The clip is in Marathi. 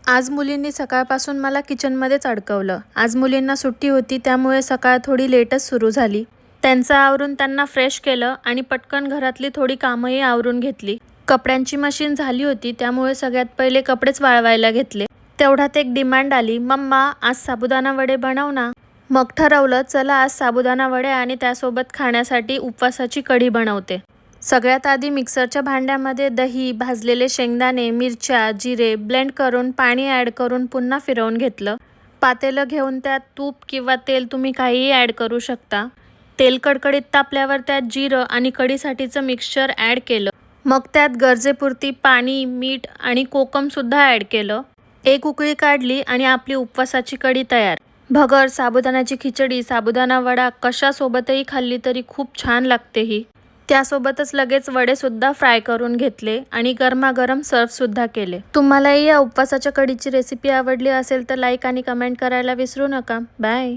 आज मुलींनी सकाळपासून मला किचनमध्येच अडकवलं. आज मुलींना सुट्टी होती त्यामुळे सकाळ थोडी लेटच सुरू झाली. त्यांचं आवरून त्यांना फ्रेश केलं आणि पटकन घरातली थोडी कामंही आवरून घेतली. कपड्यांची मशीन झाली होती त्यामुळे सगळ्यात पहिले कपडेच वाळवायला घेतले. तेवढ्यात एक डिमांड आली, मम्मा आज साबुदाणा वडे बनव ना. मग ठरवलं, चला आज साबुदाणा वडे आणि त्यासोबत खाण्यासाठी उपवासाची कढी बनवते. सगळ्यात आधी मिक्सरच्या भांड्यामध्ये दही, भाजलेले शेंगदाणे, मिरच्या, जिरे ब्लेंड करून पाणी ॲड करून पुन्हा फिरवून घेतलं. पातेलं घेऊन त्यात तूप किंवा तेल तुम्ही काहीही ॲड करू शकता. तेल कडकडीत तापल्यावर त्यात जिरं आणि कढीसाठीचं मिक्सचर ॲड केलं. मग त्यात गरजेपुरती पाणी, मीठ आणि कोकमसुद्धा ॲड केलं. एक उकळी काढली आणि आपली उपवासाची कढी तयार. भगर, साबुदाण्याची खिचडी, साबुदाणा वडा कशासोबतही खाल्ली तरी खूप छान लागते ही. त्यासोबतच लगेच वडेसुद्धा फ्राय करून घेतले आणि गरमागरम सर्वसुद्धा केले. तुम्हालाही या उपवासाच्या कढीची रेसिपी आवडली असेल तर लाईक आणि कमेंट करायला विसरू नका. बाय.